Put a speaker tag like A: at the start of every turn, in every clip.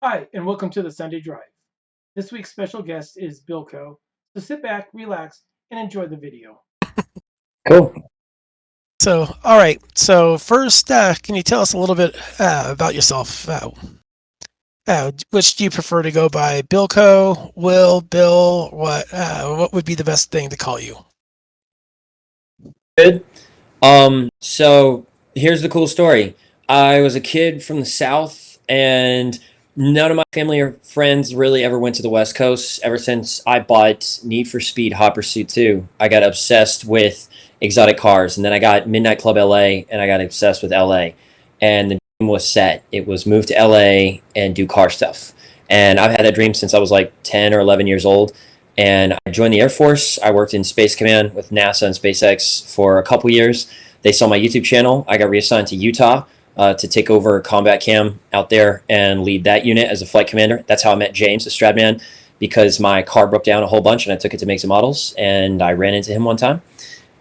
A: Hi, and welcome to the Sunday Drive. This week's special guest is BillCo, so sit back, relax, and enjoy the video.
B: Cool.
C: So, all right. So, first, can you tell us a little bit about yourself? Which do you prefer to go by? BillCo, Will, Bill? What would be the best thing to call you?
B: Good. So here's the cool story. I was a kid from the South, and none of my family or friends really ever went to the West Coast. Ever since I bought Need for Speed Hot Pursuit 2, I got obsessed with exotic cars, and then I got Midnight Club LA, and I got obsessed with LA. And the dream was set. It was move to LA and do car stuff. And I've had that dream since I was like 10 or 11 years old. And I joined the Air Force. I worked in Space Command with NASA and SpaceX for a couple years. They saw my YouTube channel. I got reassigned to Utah to take over Combat Cam out there and lead that unit as a flight commander. That's how I met James, the Stradman, because my car broke down a whole bunch and I took it to make some models. And I ran into him one time.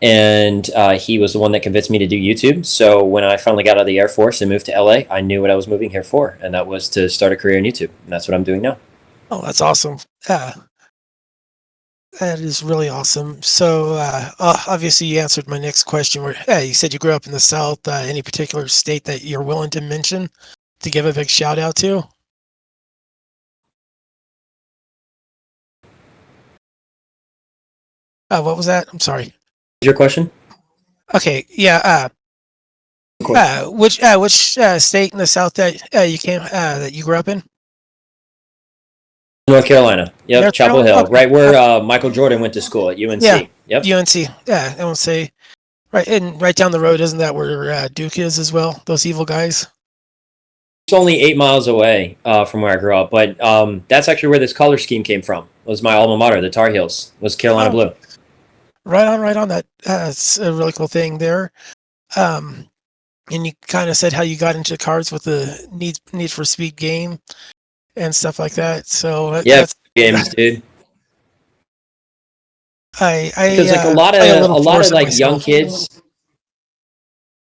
B: And he was the one that convinced me to do YouTube. So when I finally got out of the Air Force and moved to LA, I knew what I was moving here for. And that was to start a career in YouTube. And that's what I'm doing now.
C: Oh, that's awesome. That is really awesome. So, obviously, you answered my next question. Where you said you grew up in the South. Any particular state that you're willing to mention to give a big shout out to? What was that? I'm sorry.
B: Your question?
C: Okay, yeah.
B: Of course.
C: Which state in the South that you grew up in?
B: North Carolina. Yep,
C: North
B: Chapel
C: Carolina?
B: Hill.
C: Okay.
B: Right where Michael Jordan went to school at UNC.
C: Yeah.
B: Yep.
C: UNC. Yeah, I won't say right, and right down the road, isn't that where Duke is as well? Those evil guys.
B: It's only 8 miles away from where I grew up, but that's actually where this color scheme came from. It was my alma mater, the Tar Heels, was Carolina
C: Oh,
B: Blue.
C: right on. That it's a really cool thing there. Um, and you kind of said how you got into cars with the Need for Speed game and stuff like that. So
B: Yeah,
C: that's
B: games, dude.
C: I
B: Because like a lot
C: play a
B: of
C: little
B: a lot of
C: Forza
B: like young
C: myself.
B: kids,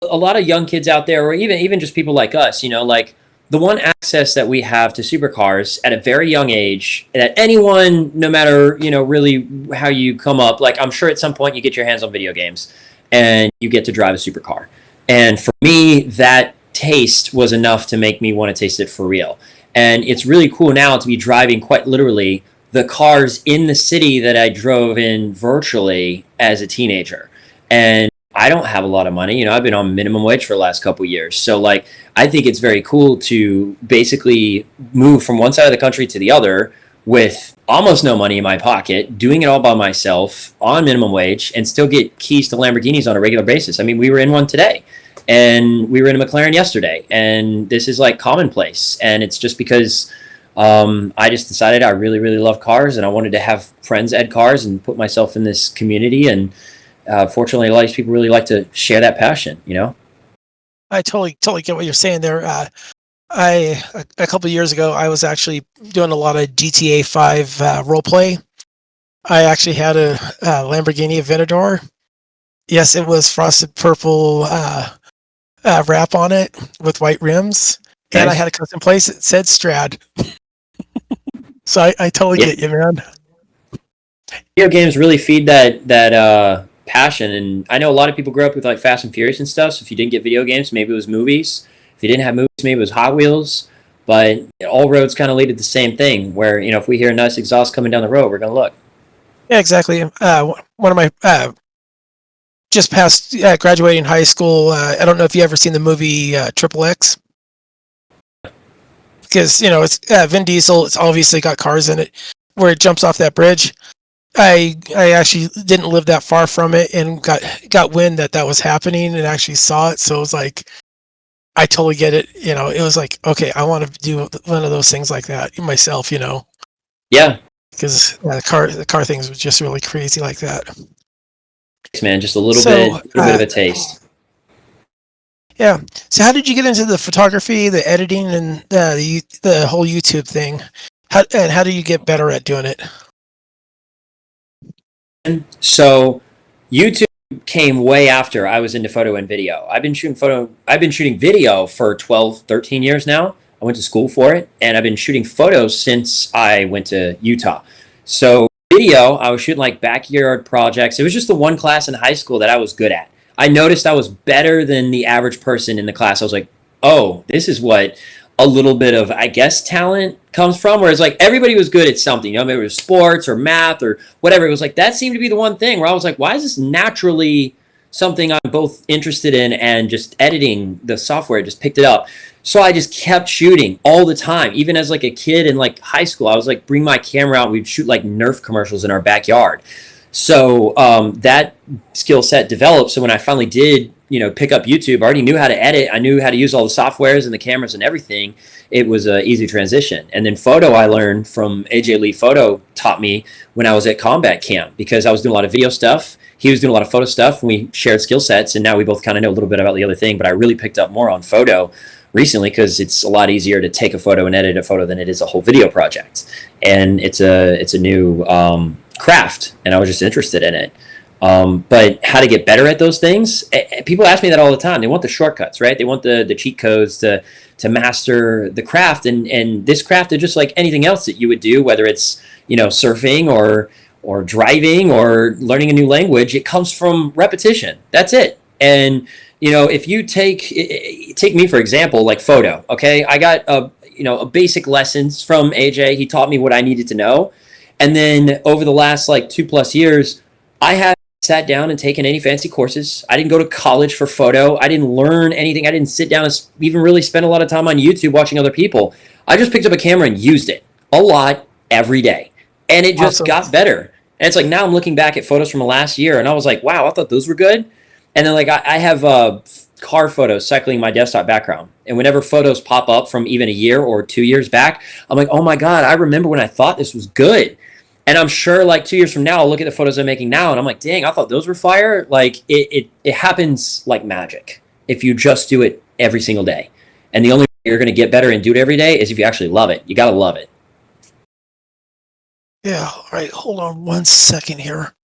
B: a lot of young kids out there, or even just people like us, like the one access that we have to supercars at a very young age, that anyone, no matter really how you come up, like I'm sure at some point you get your hands on video games and you get to drive a supercar. And for me, that taste was enough to make me want to taste it for real. And it's really cool now to be driving quite literally the cars in the city that I drove in virtually as a teenager. And I don't have a lot of money. I've been on minimum wage for the last couple of years. So like I think it's very cool to basically move from one side of the country to the other with almost no money in my pocket, doing it all by myself on minimum wage, and still get keys to Lamborghinis on a regular basis. I mean, we were in one today, and we were in a McLaren yesterday, and this is like commonplace. And it's just because I just decided I really, really love cars, and I wanted to have friends at cars and put myself in this community. And fortunately, a lot of these people really like to share that passion.
C: I totally get what you're saying there. A couple of years ago, I was actually doing a lot of GTA 5 role play. I actually had a Lamborghini Aventador. Yes, it was frosted purple wrap on it with white rims, and I
B: Nice.
C: had a custom place that said Strad. So I totally
B: Yeah,
C: get you, man.
B: video games really feed that passion. And I know a lot of people grew up with like Fast and Furious and stuff. So if you didn't get video games, maybe it was movies. If you didn't have movies, maybe it was Hot Wheels. But all roads kind of lead to the same thing. Where if we hear a nice exhaust coming down the road, we're gonna look.
C: Yeah, exactly. One of my just past graduating high school. I don't know if you ever seen the movie Triple X, because it's Vin Diesel. It's obviously got cars in it. Where it jumps off that bridge, I actually didn't live that far from it and got wind that was happening and actually saw it. So it was like I totally get it. It was like, okay, I want to do one of those things like that myself.
B: Yeah,
C: Because the car things was just really crazy like that.
B: man, just a little bit,
C: So
B: little bit of a taste.
C: yeah. So how did you get into the photography, the editing, and the whole YouTube thing? How do you get better at doing it?
B: So YouTube came way after I was into photo and video. I've been shooting video for 12, 13 years now. I went to school for it, and I've been shooting photos since I went to Utah. So video, I was shooting like backyard projects. It was just the one class in high school that I was good at. I noticed I was better than the average person in the class. I was like, oh, this is what a little bit of, I guess, talent comes from. Whereas like everybody was good at something, maybe it was sports or math or whatever. It was like that seemed to be the one thing where I was like, why is this naturally something I'm both interested in, and just editing the software just picked it up. So I just kept shooting all the time. Even as like a kid in like high school, I was like, bring my camera out. We'd shoot like Nerf commercials in our backyard. So that skill set developed. So when I finally did, pick up YouTube, I already knew how to edit. I knew how to use all the softwares and the cameras and everything. It was an easy transition. And then photo, I learned from AJ Lee Photo, taught me when I was at combat camp, because I was doing a lot of video stuff. He was doing a lot of photo stuff, and we shared skill sets. And now we both kind of know a little bit about the other thing. But I really picked up more on photo recently, because it's a lot easier to take a photo and edit a photo than it is a whole video project. And it's a new craft, and I was just interested in it. But how to get better at those things, people ask me that all the time. They want the shortcuts, right? They want the cheat codes to master the craft. And this craft is just like anything else that you would do, whether it's surfing or driving or learning a new language. It comes from repetition. That's it. And if you take me for example, like photo, okay, I got a basic lessons from AJ. He taught me what I needed to know, and then over the last like 2+ years, I haven't sat down and taken any fancy courses. I didn't go to college for photo. I didn't learn anything. I didn't sit down and even really spend a lot of time on YouTube watching other people. I just picked up a camera and used it a lot every day, and it just got better. And it's like now I'm looking back at photos from the last year, and I was like, wow, I thought those were good. And then like I have car photos cycling my desktop background. And whenever photos pop up from even a year or 2 years back, I'm like, oh my God, I remember when I thought this was good. And I'm sure like 2 years from now, I'll look at the photos I'm making now and I'm like, dang, I thought those were fire. Like it happens like magic if you just do it every single day. And the only way you're going to get better and do it every day is if you actually love it. You got to love it.
C: Yeah. All right. Hold on 1 second here.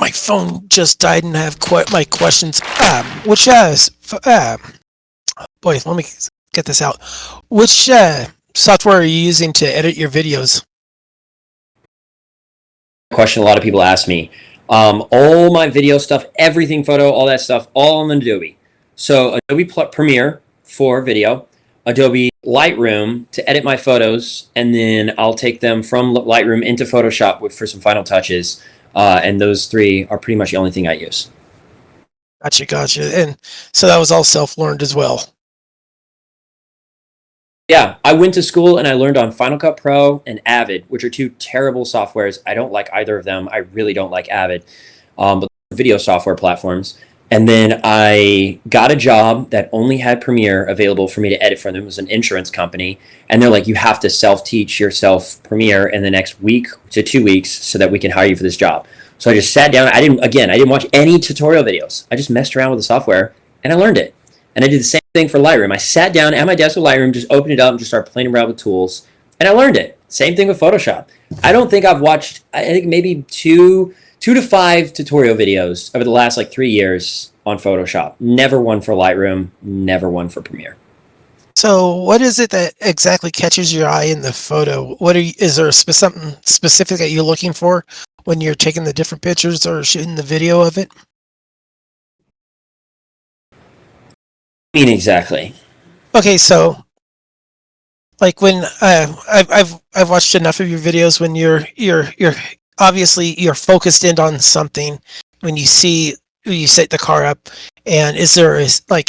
C: My phone just died, and I have my questions. Which boy, let me get this out. Which software are you using to edit your videos?
B: Question a lot of people ask me. All my video stuff, everything, photo, all that stuff, all on Adobe. So Adobe Premiere for video, Adobe Lightroom to edit my photos, and then I'll take them from Lightroom into Photoshop for some final touches. And those three are pretty much the only thing I use.
C: Gotcha. And so that was all self-learned as well.
B: Yeah, I went to school and I learned on Final Cut Pro and Avid, which are two terrible softwares. I don't like either of them. I really don't like Avid, but video software platforms. And then I got a job that only had Premiere available for me to edit for them. It was an insurance company. And they're like, you have to self-teach yourself Premiere in the next week to 2 weeks so that we can hire you for this job. So I just sat down. I didn't watch any tutorial videos. I just messed around with the software and I learned it. And I did the same thing for Lightroom. I sat down at my desk with Lightroom, just opened it up and just started playing around with tools. And I learned it. Same thing with Photoshop. I don't think I've watched, I think maybe two to five tutorial videos over the last like 3 years on Photoshop. Never one for Lightroom, never one for Premiere.
C: So what is it that exactly catches your eye in the photo? Is there something specific that you're looking for when you're taking the different pictures or shooting the video of it?
B: I mean, exactly.
C: Okay, so like when I've watched enough of your videos when you're obviously you're focused in on something when you set the car up, and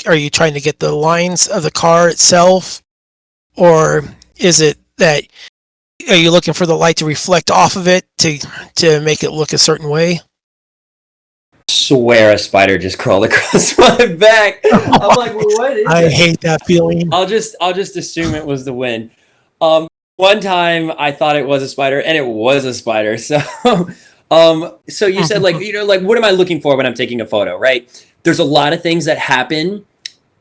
C: are you trying to get the lines of the car itself, or is it that are you looking for the light to reflect off of it to make it look a certain way?
B: Swear a spider just crawled across my back. I'm like, what is
C: I hate that feeling.
B: I'll just assume it was the wind. One time I thought it was a spider, and it was a spider. So so you said like what am I looking for when I'm taking a photo, right? There's a lot of things that happen,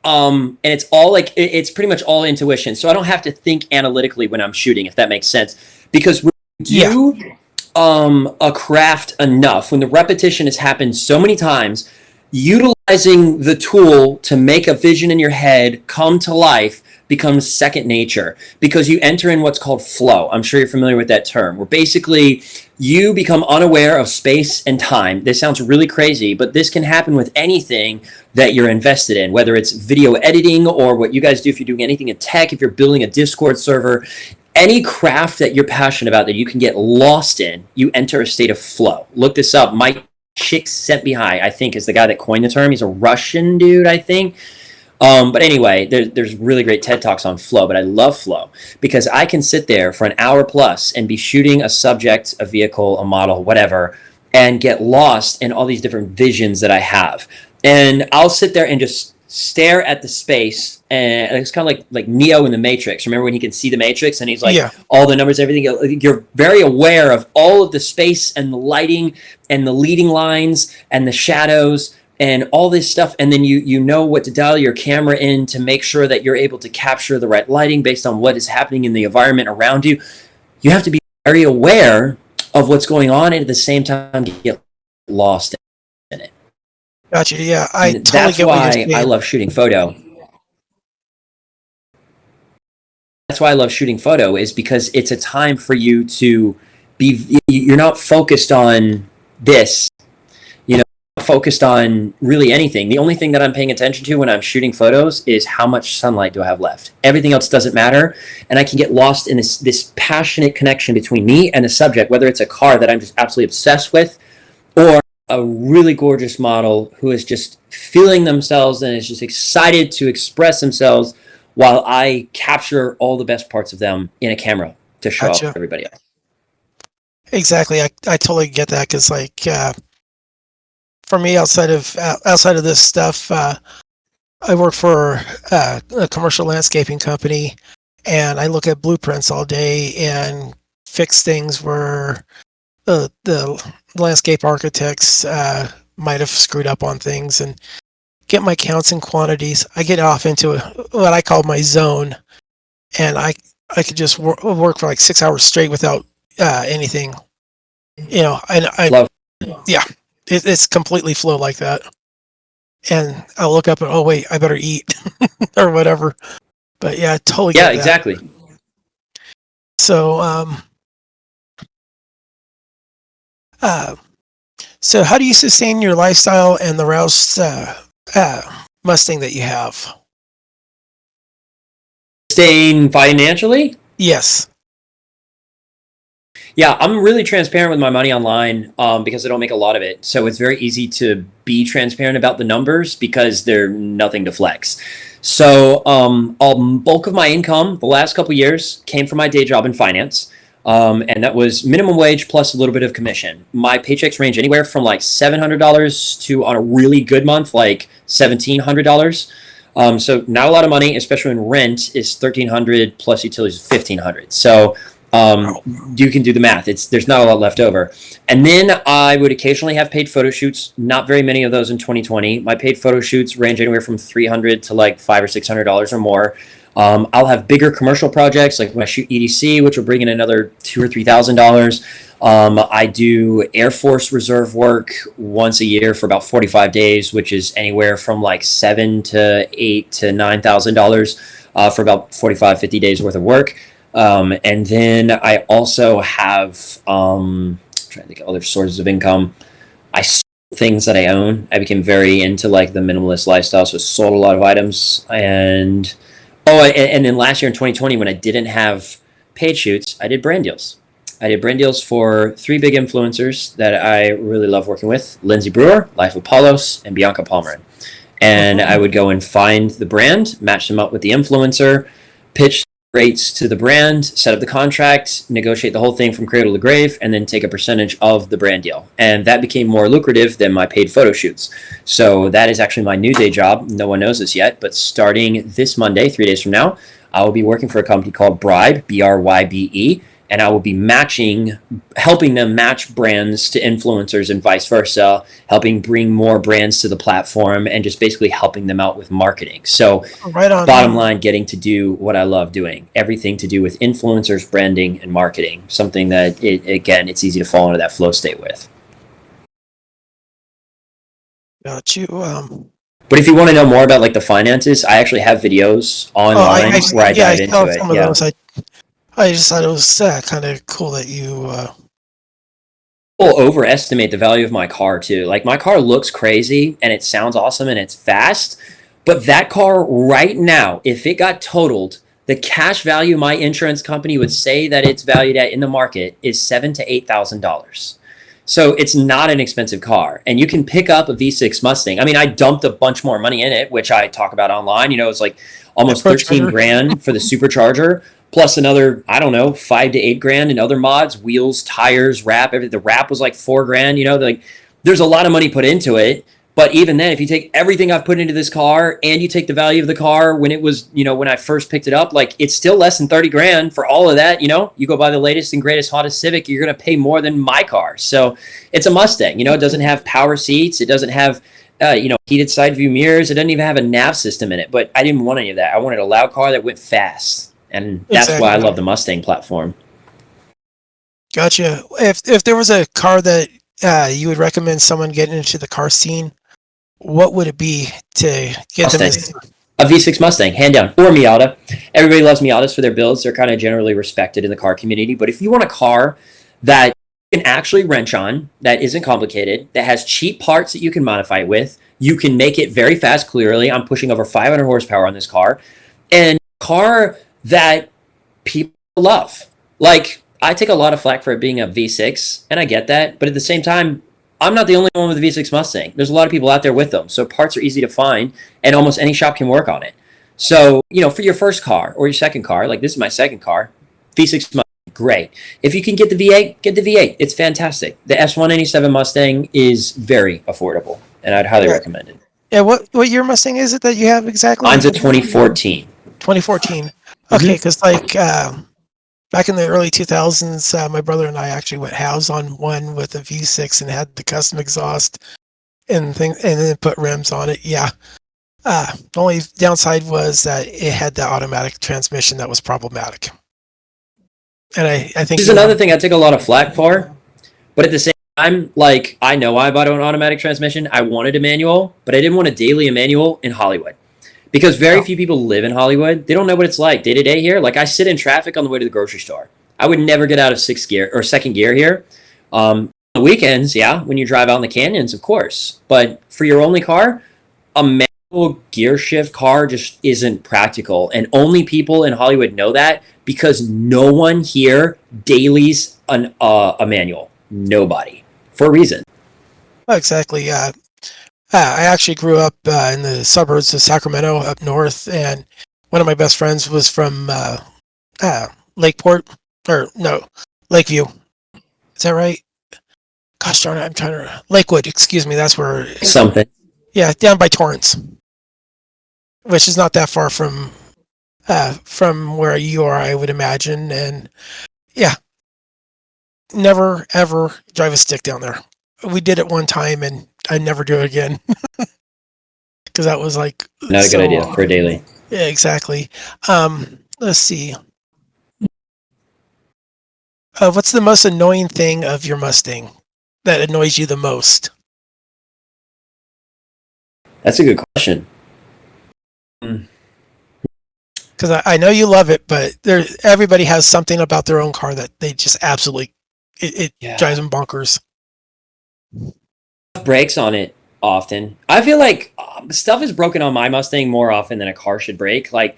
B: and it's all like it's pretty much all intuition. So I don't have to think analytically when I'm shooting, if that makes sense. Because when you do a craft enough, when the repetition has happened so many times, utilize utilizing the tool to make a vision in your head come to life becomes second nature because you enter in what's called flow. I'm sure you're familiar with that term, where basically you become unaware of space and time. This sounds really crazy, but this can happen with anything that you're invested in, whether it's video editing or what you guys do if you're doing anything in tech, if you're building a Discord server, any craft that you're passionate about that you can get lost in, you enter a state of flow. Look this up. Mike Csikszentmihalyi, I think, is the guy that coined the term. He's a Russian dude, I think. But anyway, there's really great TED Talks on flow, but I love flow because I can sit there for an hour plus and be shooting a subject, a vehicle, a model, whatever, and get lost in all these different visions that I have. And I'll sit there and just stare at the space, and it's kind of like Neo in the Matrix. Remember when he can see the Matrix and he's like,
C: Yeah.
B: all the numbers, everything. You're very aware of all of the space and the lighting and the leading lines and the shadows and all this stuff, and then you know what to dial your camera in to make sure that you're able to capture the right lighting based on what is happening in the environment around you. You have to be very aware of what's going on and at the same time get lost in it.
C: Gotcha. Yeah, I
B: And
C: totally
B: that's
C: get what you're
B: why
C: saying.
B: I love shooting photo. That's why I love shooting photo, is because it's a time for you to be, you're not focused on this, focused on really anything. The only thing that I'm paying attention to when I'm shooting photos is how much sunlight do I have left. Everything else doesn't matter, and I can get lost in this passionate connection between me and the subject, whether it's a car that I'm just absolutely obsessed with or a really gorgeous model who is just feeling themselves and is just excited to express themselves while I capture all the best parts of them in a camera to show
C: Gotcha.
B: off everybody else.
C: Exactly. I totally get that because, like, for me, outside of this stuff, I work for a commercial landscaping company, and I look at blueprints all day and fix things where the landscape architects might have screwed up on things, and get my counts and quantities. I get off into what I call my zone, and I could just work for like 6 hours straight without anything, And
B: Love.
C: yeah, it's completely flow like that. And I'll look up and, oh wait, I better eat or whatever. But yeah, I totally get
B: Yeah,
C: that.
B: exactly.
C: So so how do you sustain your lifestyle and the Rouse Mustang that you have?
B: Staying financially?
C: Yes.
B: Yeah, I'm really transparent with my money online because I don't make a lot of it. So it's very easy to be transparent about the numbers because they're nothing to flex. So a bulk of my income the last couple years came from my day job in finance. And that was minimum wage plus a little bit of commission. My paychecks range anywhere from like $700 to, on a really good month, like $1,700. So not a lot of money, especially when rent is $1,300 plus utilities is $1,500. So you can do the math. There's not a lot left over. And then I would occasionally have paid photo shoots. Not very many of those in 2020. My paid photo shoots range anywhere from $300 to like $500 or $600 or more. I'll have bigger commercial projects like when I shoot EDC, which will bring in another $2,000 or $3,000. I do Air Force Reserve work once a year for about 45 days, which is anywhere from like $7,000 to $8,000 to $9,000 for about 45, 50 days worth of work. And then I also have, I'm trying to think of other sources of income. I sold things that I own. I became very into like the minimalist lifestyle, so I sold a lot of items. And then last year in 2020, when I didn't have paid shoots, I did brand deals. I did brand deals for 3 big influencers that I really love working with: Lindsay Brewer, Life of Paulos, and Bianca Palmerin. And I would go and find the brand, match them up with the influencer, pitch rates to the brand, set up the contract, negotiate the whole thing from cradle to grave, and then take a percentage of the brand deal. And that became more lucrative than my paid photo shoots. So that is actually my new day job. No one knows this yet, but starting this Monday, 3 days from now, I will be working for a company called Bribe, BRYBE, and I will be helping them match brands to influencers and vice versa, helping bring more brands to the platform, and just basically helping them out with marketing. So
C: Right on.
B: bottom line, getting to do what I love doing, everything to do with influencers, branding, and marketing, something that, it's easy to fall into that flow state with.
C: Got you.
B: But if you want to know more about like the finances, I actually have videos
C: Oh,
B: online where I
C: yeah, I
B: dive
C: saw
B: into it.
C: some of
B: Yeah.
C: those. I just thought it was kind of cool that you.
B: People overestimate the value of my car too. Like my car looks crazy and it sounds awesome and it's fast, but that car right now, if it got totaled, the cash value my insurance company would say that it's valued at in the market is $7,000 to $8,000. So it's not an expensive car, and you can pick up a V6 Mustang. I mean, I dumped a bunch more money in it, which I talk about online. You know, it's like almost
C: Pro
B: 13
C: Charger.
B: grand for the supercharger, plus another, I don't know, 5 to 8 grand in other mods, wheels, tires, wrap. Everything. The wrap was like 4 grand. You know, like there's a lot of money put into it. But even then, if you take everything I've put into this car and you take the value of the car when it was, you know, when I first picked it up, like it's still less than 30 grand for all of that. You know, you go buy the latest and greatest, hottest Civic, you're going to pay more than my car. So it's a Mustang. You know, it doesn't have power seats. It doesn't have, heated side view mirrors. It doesn't even have a nav system in it. But I didn't want any of that. I wanted a loud car that went fast. And that's why I
C: Exactly.
B: love the Mustang platform.
C: Gotcha. If there was a car that you would recommend someone getting into the car scene, what would it be to get them
B: Mustang.
C: in?
B: A V6 Mustang, hand down, or Miata. Everybody loves Miatas for their builds. They're kind of generally respected in the car community. But if you want a car that you can actually wrench on, that isn't complicated, that has cheap parts that you can modify it with, you can make it very fast, clearly. I'm pushing over 500 horsepower on this car. And a car that people love. Like, I take a lot of flack for it being a V6, and I get that. But at the same time, I'm not the only one with a V6 Mustang. There's a lot of people out there with them. So parts are easy to find, and almost any shop can work on it. So, you know, for your first car or your second car, like this is my second car, V6 Mustang, great. If you can get the V8, get the V8. It's fantastic. The S197 Mustang is very affordable, and I'd highly
C: Yeah.
B: recommend it.
C: Yeah. What year Mustang is it that you have exactly?
B: Mine's a 2014.
C: 2014. Okay, because like back in the early 2000s, my brother and I actually went halves on one with a V6 and had the custom exhaust and then put rims on it. Yeah. The only downside was that it had the automatic transmission that was problematic. And I think
B: This is another thing I take a lot of flack for, but at the same time, like, I know I bought an automatic transmission. I wanted a manual, but I didn't want a daily manual in Hollywood because very few people live in Hollywood. They don't know what it's like day to day here. Like, I sit in traffic on the way to the grocery store. I would never get out of sixth gear or second gear here. On the weekends, yeah, when you drive out in the canyons, of course. But for your only car, a manual gear shift car just isn't practical. And only people in Hollywood know that because no one here dailies a manual. Nobody. For a reason.
C: exactly. I actually grew up in the suburbs of Sacramento up north, and one of my best friends was from Lakeport, or no, Lakeview. Is that right? Gosh darn it, I'm trying to. Lakewood, excuse me, that's where.
B: Something.
C: Yeah, down by Torrance, which is not that far from where you are, I would imagine. And yeah, never ever drive a stick down there. We did it one time, and I never do it again because that was like
B: Not a good idea for a daily.
C: Yeah, exactly. Let's see. What's the most annoying thing of your Mustang that annoys you the most?
B: That's a good question.
C: Because I know you love it, but everybody has something about their own car that they just absolutely it drives them bonkers.
B: Brakes on it often. I feel like stuff is broken on my Mustang more often than a car should break. Like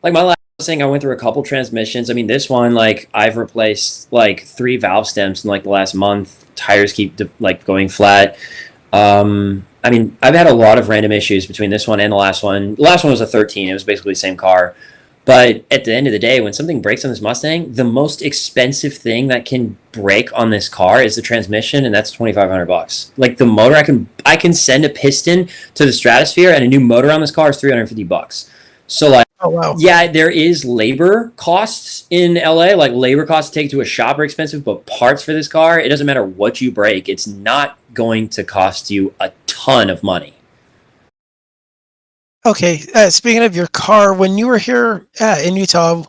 B: my last Mustang, I went through a couple transmissions. I mean, this one, like I've replaced like 3 valve stems in like the last month. Tires keep like going flat. I mean, I've had a lot of random issues between this one and the last one. The last one was a 13. It was basically the same car. But at the end of the day, when something breaks on this Mustang, the most expensive thing that can break on this car is the transmission, and that's $2,500. Like the motor, I can send a piston to the stratosphere, and a new motor on this car is $350. So like,
C: Oh wow.
B: yeah, there is labor costs in LA. Like labor costs to take to a shop are expensive, but parts for this car, it doesn't matter what you break, it's not going to cost you a ton of money.
C: Okay. Speaking of your car, when you were here in Utah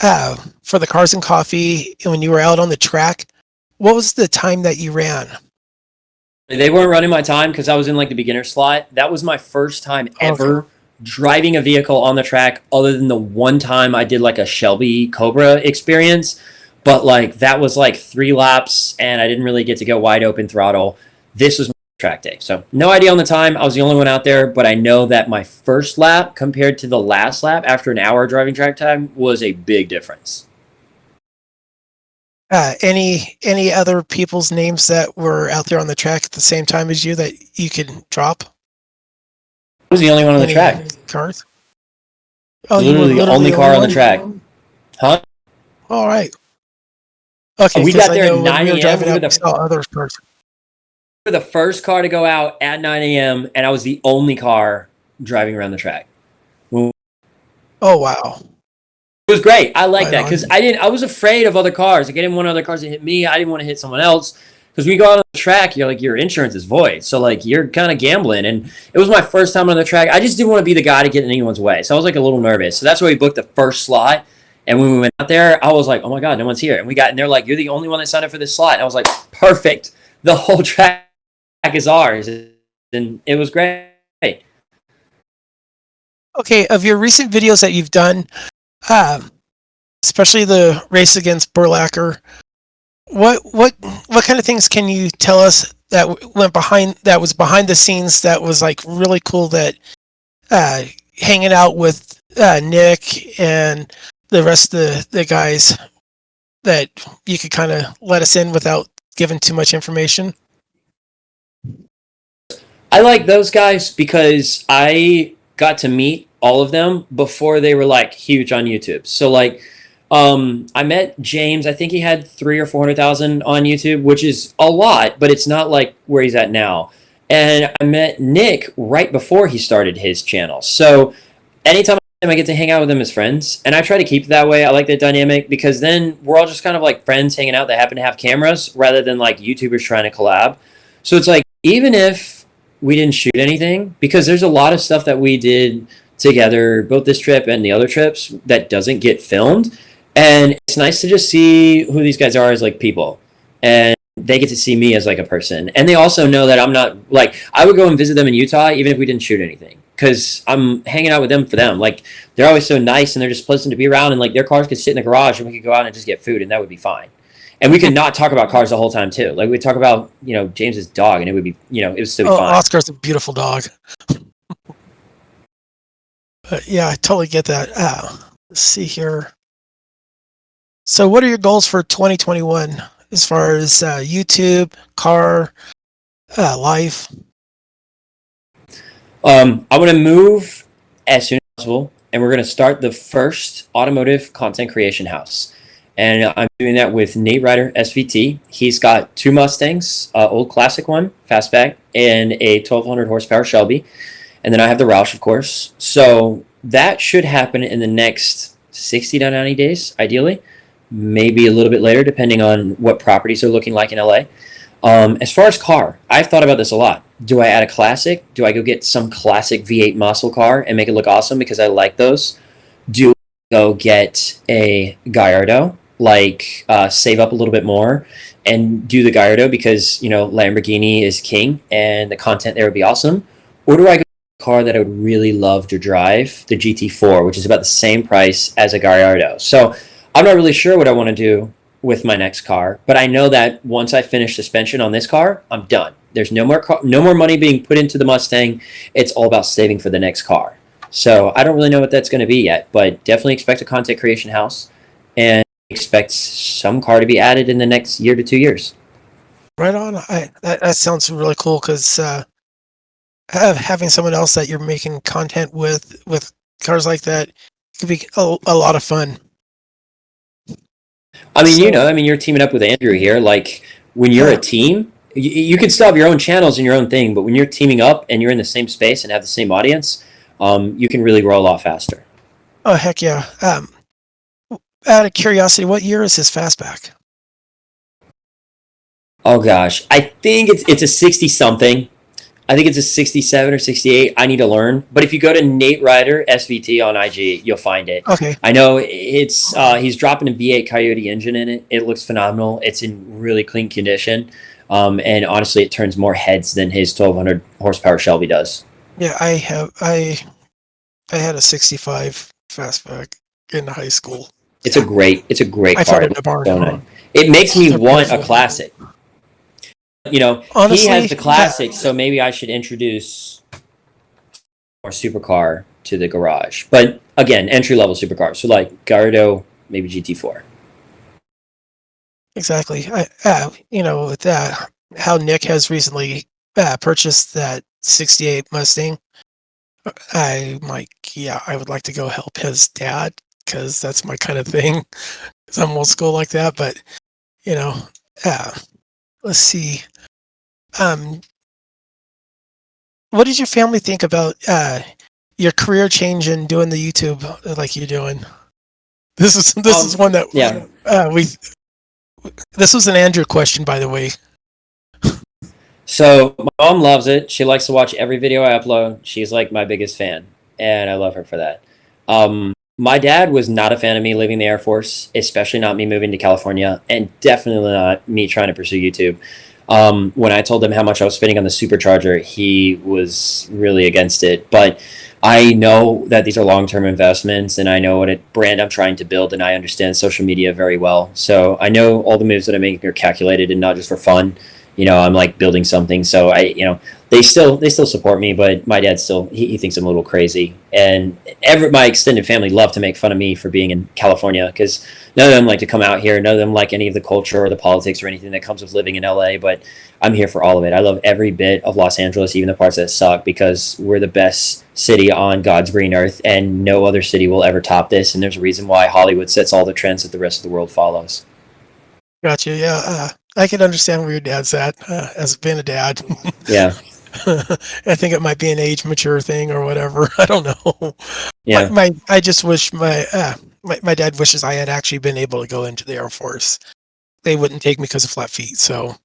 C: for the Cars and Coffee, when you were out on the track, what was the time that you ran?
B: They weren't running my time because I was in like the beginner slot. That was my first time ever driving a vehicle on the track, other than the one time I did like a Shelby Cobra experience. But like that was like 3 laps, and I didn't really get to go wide open throttle. This was my track day, so no idea on the time. I was the only one out there, but I know that my first lap compared to the last lap after an hour driving track time was a big difference.
C: Any other people's names that were out there on the track at the same time as you that you could drop?
B: I was the only one on the
C: Any
B: track.
C: cars? Oh, you were
B: Literally the only car on the track. Huh?
C: All right. Okay,
B: We got
C: I
B: there
C: know
B: at
C: when
B: 9
C: we were
B: a.m.
C: driving
B: We were
C: out, we
B: the,
C: saw other cars.
B: we were the first car to go out at 9 a.m., and I was the only car driving around the track. It
C: Oh wow!
B: was great. I like
C: Right
B: that
C: on.
B: because I was afraid of other cars. Like I didn't want other cars to hit me. I didn't want to hit someone else. Because we go out on the track, you're like, your insurance is void. So like you're kind of gambling. And it was my first time on the track. I just didn't want to be the guy to get in anyone's way. So I was like a little nervous. So that's why we booked the first slot. And when we went out there, I was like, oh my God, no one's here. And we got in there like, you're the only one that signed up for this slot. And I was like, perfect. The whole track is ours. And it was great.
C: Okay, of your recent videos that you've done, especially the race against Burlacker, what kind of things can you tell us that was behind the scenes that was like really cool, that hanging out with Nick and the rest of the guys, that you could kind of let us in without giving too much information?
B: I like those guys because I got to meet all of them before they were like huge on YouTube. So like I met James. I think he had 300,000 or 400,000 on YouTube, which is a lot, but it's not like where he's at now. And I met Nick right before he started his channel. So anytime I get to hang out with them as friends, and I try to keep it that way. I like that dynamic because then we're all just kind of like friends hanging out that happen to have cameras rather than like YouTubers trying to collab. So it's like, even if we didn't shoot anything, because there's a lot of stuff that we did together, both this trip and the other trips, that doesn't get filmed. And it's nice to just see who these guys are as like people. And they get to see me as like a person. And they also know that I'm not like, I would go and visit them in Utah even if we didn't shoot anything. Because I'm hanging out with them for them. Like, they're always so nice and they're just pleasant to be around. And like, their cars could sit in the garage and we could go out and just get food and that would be fine. And we could not talk about cars the whole time too. Like, we'd talk about, James's dog, and it would be, it would still be fine.
C: Oscar's a beautiful dog. Yeah, I totally get that. Let's see here. So what are your goals for 2021 as far as YouTube, car, life?
B: I want to move as soon as possible, and we're going to start the first automotive content creation house. And I'm doing that with Nate Ryder, SVT. He's got 2 Mustangs, old classic one, fastback, and a 1200 horsepower Shelby. And then I have the Roush, of course. So that should happen in the next 60 to 90 days, ideally. Maybe a little bit later, depending on what properties are looking like in LA. As far as car, I've thought about this a lot. Do I add a classic? Do I go get some classic V8 muscle car and make it look awesome because I like those? Do I go get a Gallardo, like save up a little bit more and do the Gallardo because, Lamborghini is king and the content there would be awesome? Or do I go get a car that I would really love to drive, the GT4, which is about the same price as a Gallardo? So I'm not really sure what I want to do with my next car, but I know that once I finish suspension on this car, I'm done. There's no more money being put into the Mustang. It's all about saving for the next car. So I don't really know what that's going to be yet, but definitely expect a content creation house and expect some car to be added in the next year to 2 years.
C: Right on. That sounds really cool because having someone else that you're making content with cars like that could be a lot of fun.
B: I mean, you're teaming up with Andrew here. Like, when you're a team, you can still have your own channels and your own thing, but when you're teaming up and you're in the same space and have the same audience, you can really grow a lot faster.
C: Oh, heck yeah. Out of curiosity, what year is his fastback?
B: Oh, gosh. I think it's a 60-something. I think it's a 67 or 68. I need to learn. But if you go to Nate Ryder, SVT on IG, you'll find it.
C: Okay.
B: I know he's dropping a V8 Coyote engine in it. It looks phenomenal. It's in really clean condition. And honestly, it turns more heads than his 1200 horsepower Shelby does.
C: Yeah, I had a 65 fastback in high school.
B: It's
C: Yeah,
B: a great
C: I
B: car.
C: found it
B: It
C: in a barn.
B: so nice. It makes me
C: They're
B: want a
C: beautiful.
B: classic. You know, he has
C: Honestly,
B: the classic, so maybe I should introduce more supercar to the garage. But again, entry level supercars. So like Gardo, maybe GT4.
C: exactly. With that, how Nick has recently purchased that 68 Mustang, I would like to go help his dad because that's my kind of thing. 'Cause I'm old school like that. But, you know, uh, let's see. Um, what did your family think about your career change in doing the YouTube like you're doing? This is one that
B: Yeah.
C: we. This was an Andrew question, by the way.
B: So my mom loves it. She likes to watch every video I upload. She's like my biggest fan, and I love her for that. My dad was not a fan of me leaving the Air Force, especially not me moving to California, and definitely not me trying to pursue YouTube. When I told him how much I was spending on the supercharger, he was really against it. But I know that these are long-term investments, and I know what a brand I'm trying to build, and I understand social media very well. So I know all the moves that I'm making are calculated and not just for fun. I'm like building something. So they still support me, but my dad still he thinks I'm a little crazy. And my extended family love to make fun of me for being in California because none of them like to come out here. None of them like any of the culture or the politics or anything that comes with living in LA. But I'm here for all of it. I love every bit of Los Angeles, even the parts that suck, because we're the best city on God's green earth, and no other city will ever top this. And there's a reason why Hollywood sets all the trends that the rest of the world follows.
C: Gotcha. Yeah, I can understand where your dad's at as being a dad.
B: Yeah.
C: I think it might be an age mature thing or whatever. I don't know.
B: Yeah.
C: I just wish my dad wishes I had actually been able to go into the Air Force. They wouldn't take me because of flat feet. So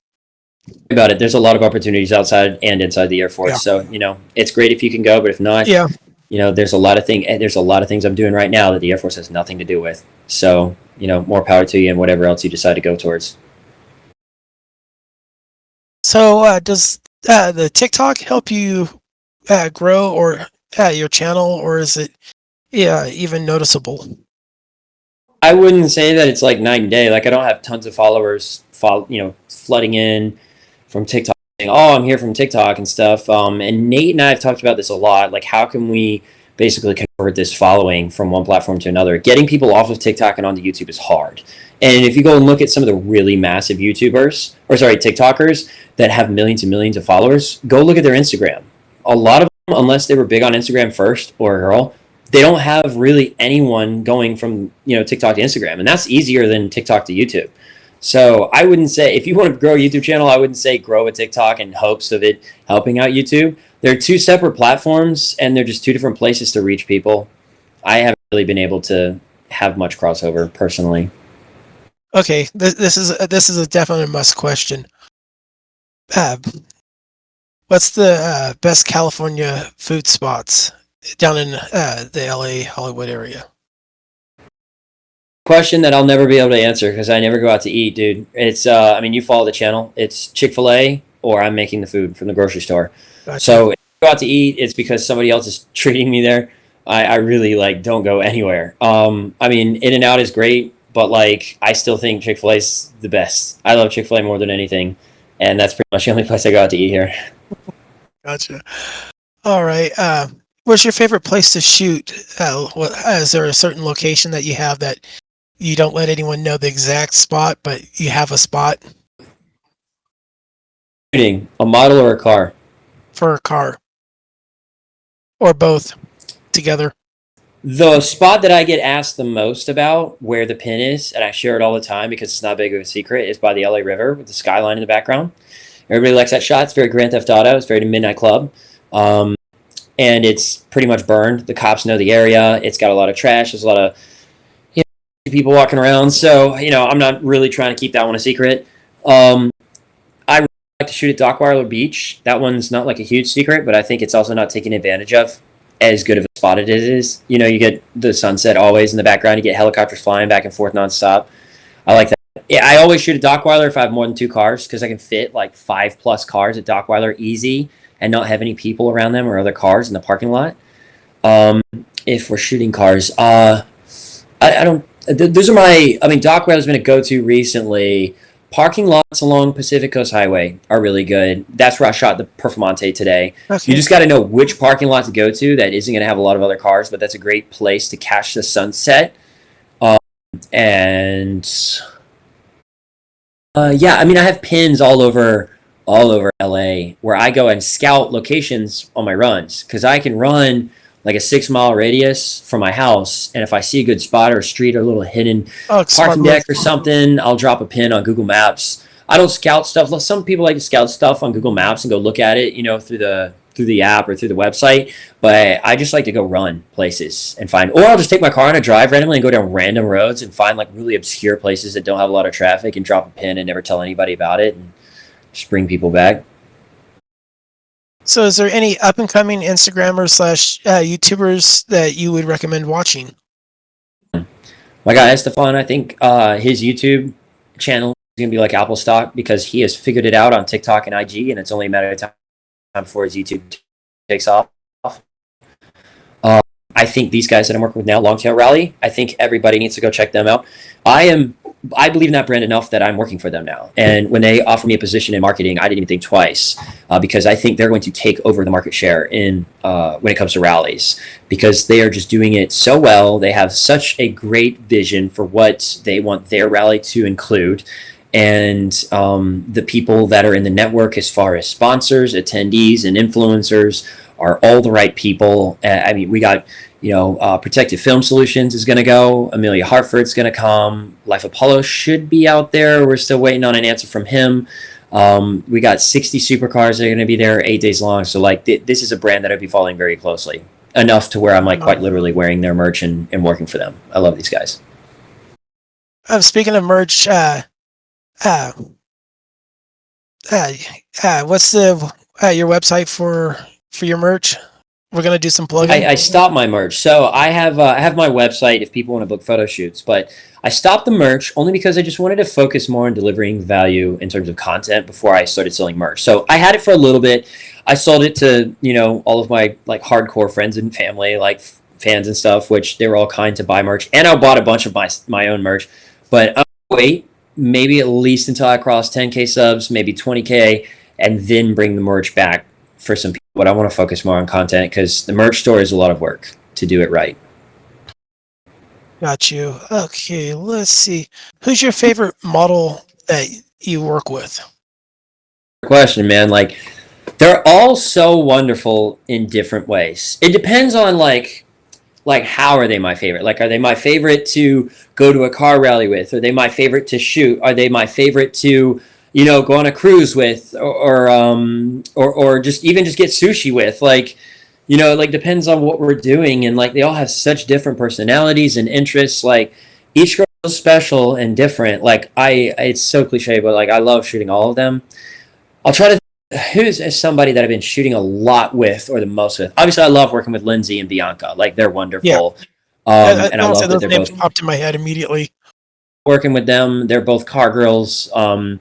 B: About it. There's a lot of opportunities outside and inside the Air
C: yeah,
B: Force. So, it's great if you can go, but if not,
C: yeah.
B: there's a lot of things I'm doing right now that the Air Force has nothing to do with. So, more power to you and whatever else you decide to go towards.
C: So does the TikTok help you grow or your channel, or is it even noticeable?
B: I wouldn't say that it's like night and day. Like I don't have tons of followers, flooding in from TikTok saying, "Oh, I'm here from TikTok" and stuff. And Nate and I have talked about this a lot. Like, how can we basically convert this following from one platform to another? Getting people off of TikTok and onto YouTube is hard. And if you go and look at some of the really massive TikTokers that have millions and millions of followers, go look at their Instagram. A lot of them, unless they were big on Instagram first or a girl, they don't have really anyone going from TikTok to Instagram, and that's easier than TikTok to YouTube. So I wouldn't say, if you want to grow a YouTube channel, I wouldn't say grow a TikTok in hopes of it helping out YouTube. They're two separate platforms, and they're just two different places to reach people. I haven't really been able to have much crossover personally.
C: Okay, this is a definite must question. Uh, what's the best California food spots down in the LA Hollywood area?
B: Question that I'll never be able to answer because I never go out to eat, dude. It's you follow the channel. It's Chick-fil-A or I'm making the food from the grocery store.
C: Gotcha.
B: So if I go out to eat, it's because somebody else is treating me there. I really don't go anywhere. In-N-Out is great, but I still think Chick-fil-A is the best. I love Chick-fil-A more than anything, and that's pretty much the only place I go out to eat here.
C: Gotcha. All right. What's your favorite place to shoot? Is there a certain location that you have that you don't let anyone know the exact spot, but you have a spot
B: Shooting a model or a car?
C: for a car, or both together?
B: The spot that I get asked the most about where the pin is, and I share it all the time because it's not big of a secret, is by the LA River with the skyline in the background. Everybody likes that shot. It's very Grand Theft Auto. It's very Midnight Club. And it's pretty much burned. The cops know the area. It's got a lot of trash. There's a lot of people walking around. So, I'm not really trying to keep that one a secret. I really like to shoot at Dockweiler Beach. That one's not like a huge secret, but I think it's also not taken advantage of as good of a spot as it is. You get the sunset always in the background. You get helicopters flying back and forth nonstop. I like that Yeah, I always shoot at Dockweiler if I have more than 2 cars because I can fit like 5+ cars at Dockweiler easy and not have any people around them or other cars in the parking lot. Um, if we're shooting cars, I don't. Those are my. I mean, Dockweiler's been a go-to recently. Parking lots along Pacific Coast Highway are really good. That's where I shot the Performante today. You
C: Okay.
B: just got to know which parking lot to go to that isn't going to have a lot of other cars, but that's a great place to catch the sunset. Um, and yeah, I mean, I have pins all over LA where I go and scout locations on my runs because I can run like a 6 mile radius from my house, and if I see a good spot or a street or a little hidden
C: Oh, smart
B: parking
C: move.
B: deck or something, I'll drop a pin on Google Maps. I don't scout stuff. Some people like to scout stuff on Google Maps and go look at it, through the app or through the website. But I just like to go run places and find, or I'll just take my car on a drive randomly and go down random roads and find like really obscure places that don't have a lot of traffic and drop a pin and never tell anybody about it and just bring people back.
C: So, is there any up and coming Instagrammers slash YouTubers that you would recommend watching?
B: My guy Estefan, I think his YouTube channel is gonna be like Apple stock because he has figured it out on TikTok and IG, and it's only a matter of time before his YouTube takes off. Uh, I think these guys that I'm working with now, Longtail Rally, I think everybody needs to go check them out. I believe in that brand enough that I'm working for them now. And when they offer me a position in marketing, I didn't even think twice because I think they're going to take over the market share in when it comes to rallies because they are just doing it so well. They have such a great vision for what they want their rally to include. And the people that are in the network as far as sponsors, attendees, and influencers are all the right people. I mean, we got Protective Film Solutions is going to go. Amelia Hartford's going to come. Life Apollo should be out there. We're still waiting on an answer from him. We got 60 supercars that are going to be there 8 days long. So like this is a brand that I'd be following very closely enough to where I'm like quite literally wearing their merch and working for them. I love these guys.
C: Speaking of merch, uh, what's the your website for your merch? We're gonna do some plugging.
B: I stopped my merch. So I have my website if people want to book photo shoots, but I stopped the merch only because I just wanted to focus more on delivering value in terms of content before I started selling merch. So I had it for a little bit. I sold it to all of my like hardcore friends and family, like fans and stuff, which they were all kind to buy merch, and I bought a bunch of my own merch. But I'm gonna wait maybe at least until I cross 10K subs, maybe 20K, and then bring the merch back for some people. But I want to focus more on content because the merch store is a lot of work to do it right.
C: Got you. Okay, let's see. Who's your favorite model that you work with?
B: Question, man. Like, they're all so wonderful in different ways. It depends on like how are they my favorite? Like, are they my favorite to go to a car rally with? Are they my favorite to shoot? Are they my favorite to go on a cruise with, or just even just get sushi with? Like, like depends on what we're doing, and like they all have such different personalities and interests. Like each girl is special and different. Like it's so cliche, but like I love shooting all of them. I'll try to. Who's somebody that I've been shooting a lot with or the most with? Obviously, I love working with Lindsay and Bianca. Like they're wonderful.
C: Yeah.
B: And I love that
C: those
B: they're
C: names
B: both
C: popped in my head immediately.
B: working with them. They're both car girls. I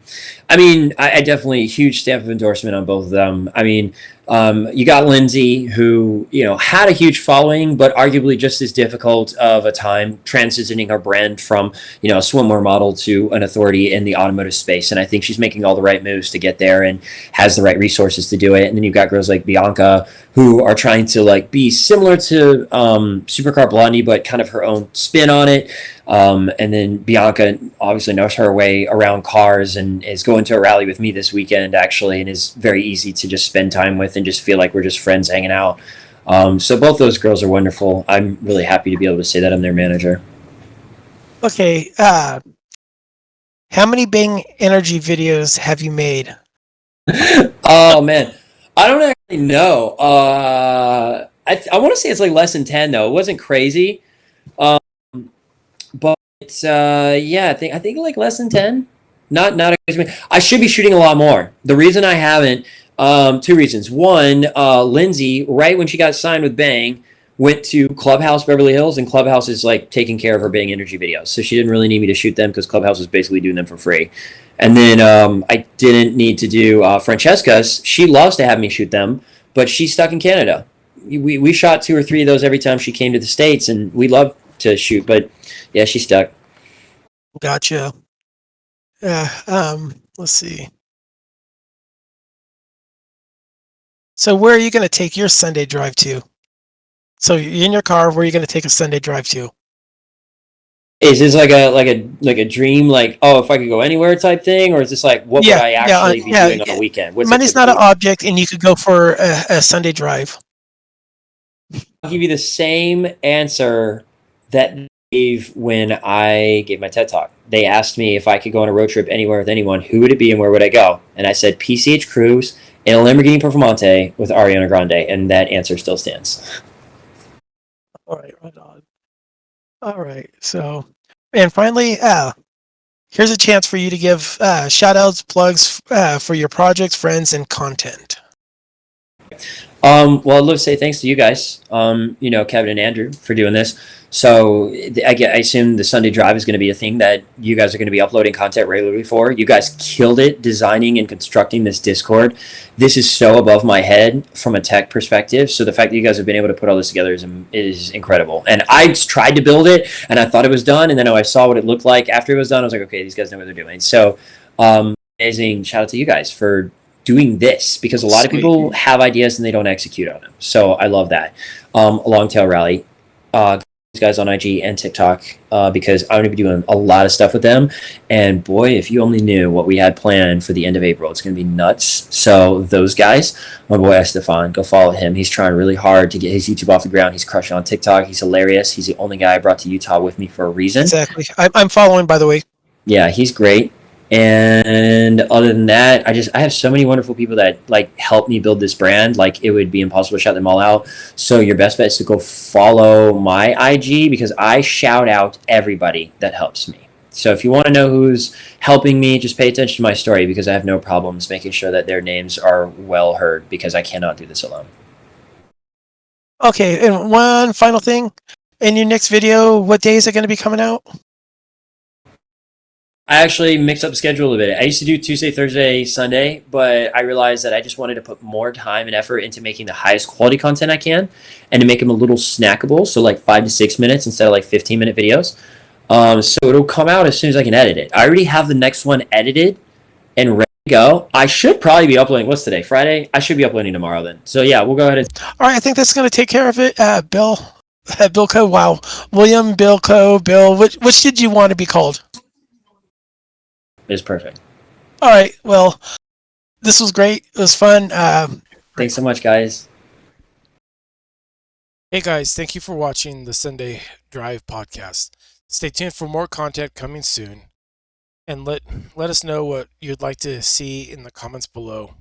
B: mean, I definitely huge stamp of endorsement on both of them. I mean, you got Lindsay, who had a huge following, but arguably just as difficult of a time transitioning her brand from a swimwear model to an authority in the automotive space. And I think she's making all the right moves to get there and has the right resources to do it. And then you've got girls like Bianca, who are trying to like be similar to Supercar Blondie, but kind of her own spin on it. And then Bianca obviously knows her way around cars and is going to a rally with me this weekend actually, and is very easy to just spend time with and just feel like we're just friends hanging out. So both those girls are wonderful. I'm really happy to be able to say that I'm their manager.
C: Okay, how many Bang Energy videos have you made?
B: Oh man, I don't actually know. I want to say it's like less than 10 though. It wasn't crazy. But yeah, I think like less than 10. Not I should be shooting a lot more. The reason I haven't, two reasons. One, Lindsay, right when she got signed with Bang, went to Clubhouse Beverly Hills, and Clubhouse is like taking care of her Bang Energy videos. So she didn't really need me to shoot them because Clubhouse was basically doing them for free. And then I didn't need to do Francesca's. She loves to have me shoot them, but she's stuck in Canada. We shot 2 or 3 of those every time she came to the States, and we love to shoot, but yeah, she's stuck.
C: Gotcha. Yeah. Let's see. So where are you going to take your Sunday drive to? So you're in your car. Where are you going to take a Sunday drive to?
B: Is this like a dream, like, oh, if I could go anywhere type thing, or is this like what would I actually be doing on a weekend? What's it
C: Money's not an
B: typically?
C: object, and you could go for a Sunday drive.
B: I'll give you the same answer that they gave when I gave my TED talk. They asked me if I could go on a road trip anywhere with anyone, who would it be and where would I go? And I said PCH Cruise in a Lamborghini Performante with Ariana Grande, and that answer still stands.
C: All right, right on. All right. So, and finally, here's a chance for you to give shout outs, plugs for your projects, friends, and content.
B: Well, I'd love to say thanks to you guys, Kevin and Andrew, for doing this. So I assume the Sunday Drive is going to be a thing that you guys are going to be uploading content regularly for. You guys killed it designing and constructing this Discord. This is so above my head from a tech perspective. So the fact that you guys have been able to put all this together is incredible. And I tried to build it, and I thought it was done, and then I saw what it looked like after it was done. I was like, okay, these guys know what they're doing. So amazing shout out to you guys for doing this, because a lot of people have ideas and they don't execute on them. So I love that. Long Tail Rally, these guys on IG and TikTok, because I'm going to be doing a lot of stuff with them. And boy, if you only knew what we had planned for the end of April, it's going to be nuts. So those guys, my boy Estefan, go follow him. He's trying really hard to get his YouTube off the ground. He's crushing on TikTok. He's hilarious. He's the only guy I brought to Utah with me for a reason.
C: Exactly. I'm following, by the way.
B: Yeah, he's great. And other than that, I have so many wonderful people that like help me build this brand. Like, it would be impossible to shout them all out. So your best bet is to go follow my IG, because I shout out everybody that helps me. So if you want to know who's helping me, just pay attention to my story, because I have no problems making sure that their names are well heard, because I cannot do this alone.
C: Okay, and one final thing. In your next video, what day is it going to be coming out?
B: I actually mixed up the schedule a bit. I used to do Tuesday, Thursday, Sunday, but I realized that I just wanted to put more time and effort into making the highest quality content I can, and to make them a little snackable. So like 5 to 6 minutes instead of like 15-minute videos. So it'll come out as soon as I can edit it. I already have the next one edited and ready to go. I should probably be uploading. What's today? Friday? I should be uploading tomorrow then. So yeah, we'll go ahead and.
C: All right, I think that's going to take care of it. Bill, BillCo. Wow, William, BillCo, Bill. Which did you want to be called?
B: It is perfect.
C: All right. Well, this was great. It was fun.
B: Thanks so much, guys.
C: Hey guys, thank you for watching the Sunday Drive podcast. Stay tuned for more content coming soon, and let us know what you'd like to see in the comments below.